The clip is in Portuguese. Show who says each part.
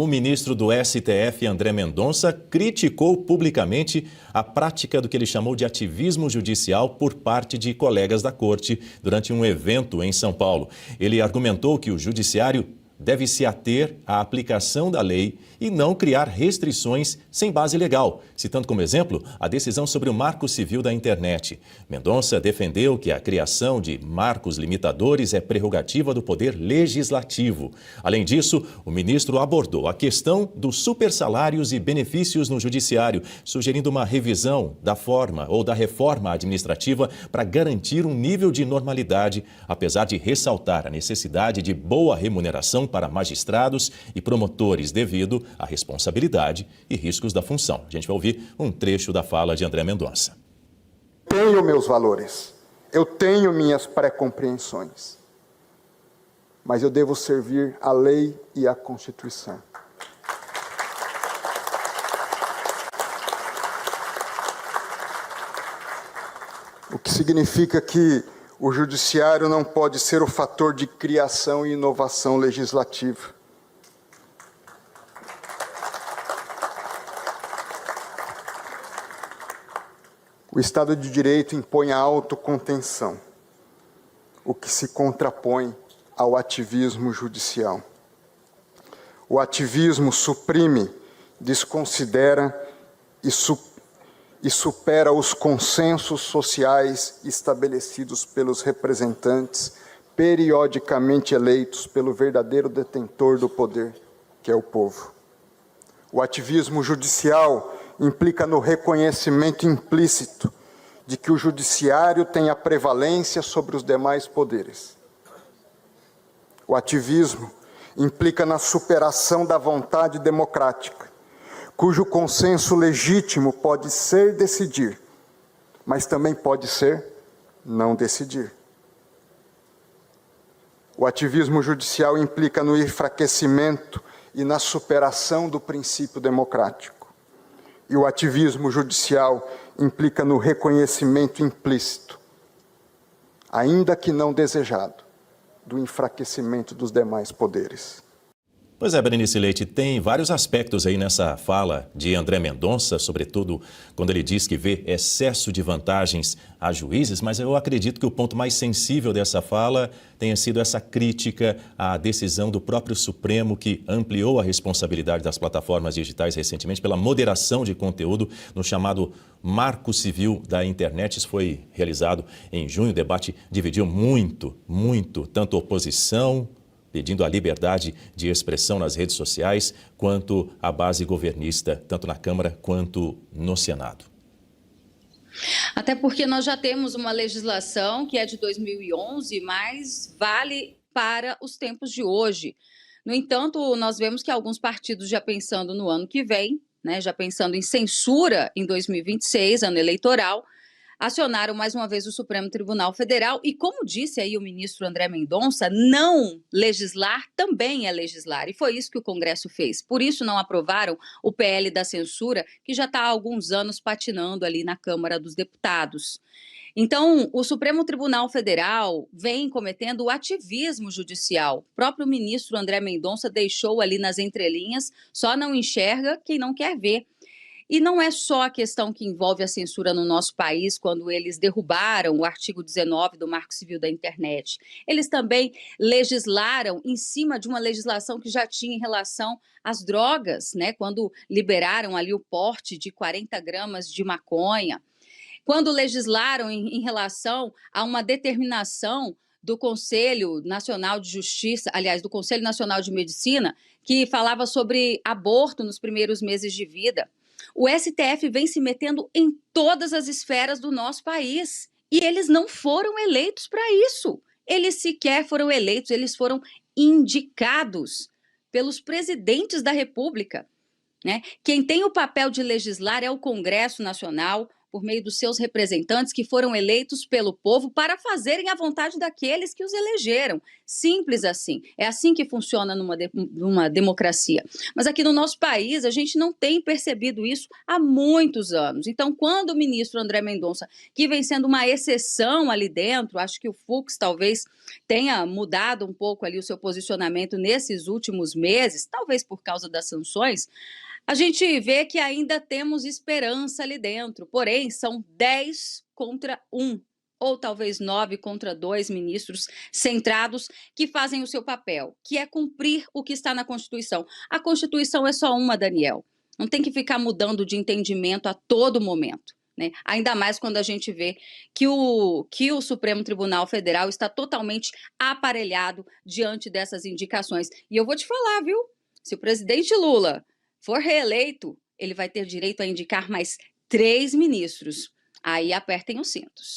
Speaker 1: O ministro do STF, André Mendonça, criticou publicamente a prática do que ele chamou de ativismo judicial por parte de colegas da corte durante um evento em São Paulo. Ele argumentou que o judiciário deve se ater à aplicação da lei e não criar restrições sem base legal, citando como exemplo a decisão sobre o Marco Civil da Internet. Mendonça defendeu que a criação de marcos limitadores é prerrogativa do Poder Legislativo. Além disso, o ministro abordou a questão dos supersalários e benefícios no judiciário, sugerindo uma revisão da forma ou da reforma administrativa para garantir um nível de normalidade, apesar de ressaltar a necessidade de boa remuneração para magistrados e promotores devido à responsabilidade e riscos da função. A gente vai ouvir um trecho da fala de André Mendonça.
Speaker 2: Tenho meus valores, eu tenho minhas pré-compreensões, mas eu devo servir a lei e a Constituição. O que significa que o judiciário não pode ser o fator de criação e inovação legislativa. O Estado de Direito impõe a autocontenção, o que se contrapõe ao ativismo judicial. O ativismo suprime, desconsidera e supera os consensos sociais estabelecidos pelos representantes periodicamente eleitos pelo verdadeiro detentor do poder, que é o povo. O ativismo judicial implica no reconhecimento implícito de que o judiciário tem a prevalência sobre os demais poderes. O ativismo implica na superação da vontade democrática, cujo consenso legítimo pode ser decidir, mas também pode ser não decidir. O ativismo judicial implica no enfraquecimento e na superação do princípio democrático. E o ativismo judicial implica no reconhecimento implícito, ainda que não desejado, do enfraquecimento dos demais poderes.
Speaker 1: Pois é, Berenice Leite, tem vários aspectos aí nessa fala de André Mendonça, sobretudo quando ele diz que vê excesso de vantagens a juízes, mas eu acredito que o ponto mais sensível dessa fala tenha sido essa crítica à decisão do próprio Supremo, que ampliou a responsabilidade das plataformas digitais recentemente pela moderação de conteúdo no chamado Marco Civil da Internet. Isso foi realizado em junho, o debate dividiu muito, tanto a oposição, pedindo a liberdade de expressão nas redes sociais, quanto a base governista, tanto na Câmara quanto no Senado.
Speaker 3: Até porque nós já temos uma legislação que é de 2011, mas vale para os tempos de hoje. No entanto, nós vemos que alguns partidos já pensando no ano que vem, né, já pensando em censura em 2026, ano eleitoral, acionaram mais uma vez o Supremo Tribunal Federal e, como disse aí o ministro André Mendonça, não legislar também é legislar. E foi isso que o Congresso fez. Por isso não aprovaram o PL da censura, que já está há alguns anos patinando ali na Câmara dos Deputados. Então, o Supremo Tribunal Federal vem cometendo o ativismo judicial. O próprio ministro André Mendonça deixou ali nas entrelinhas, só não enxerga quem não quer ver. E não é só a questão que envolve a censura no nosso país, quando eles derrubaram o artigo 19 do Marco Civil da Internet. Eles também legislaram em cima de uma legislação que já tinha em relação às drogas, né? Quando liberaram ali o porte de 40 gramas de maconha. Quando legislaram em relação a uma determinação do Conselho Nacional de Justiça, aliás, do Conselho Nacional de Medicina, que falava sobre aborto nos primeiros meses de vida. O STF vem se metendo em todas as esferas do nosso país e eles não foram eleitos para isso. Eles sequer foram eleitos, eles foram indicados pelos presidentes da República, né? Quem tem o papel de legislar é o Congresso Nacional, por meio dos seus representantes que foram eleitos pelo povo para fazerem a vontade daqueles que os elegeram. Simples assim. É assim que funciona numa democracia. Mas aqui no nosso país, a gente não tem percebido isso há muitos anos. Então, quando o ministro André Mendonça, que vem sendo uma exceção ali dentro, acho que o Fux talvez tenha mudado um pouco ali o seu posicionamento nesses últimos meses, talvez por causa das sanções, a gente vê que ainda temos esperança ali dentro. Porém, são 10 contra 1, ou talvez 9 contra 2 ministros centrados que fazem o seu papel, que é cumprir o que está na Constituição. A Constituição é só uma, Daniel. Não tem que ficar mudando de entendimento a todo momento, né? Ainda mais quando a gente vê que o Supremo Tribunal Federal está totalmente aparelhado diante dessas indicações. E eu vou te falar, viu? Se o presidente Lula for reeleito, ele vai ter direito a indicar mais 3 ministros. Aí apertem os cintos.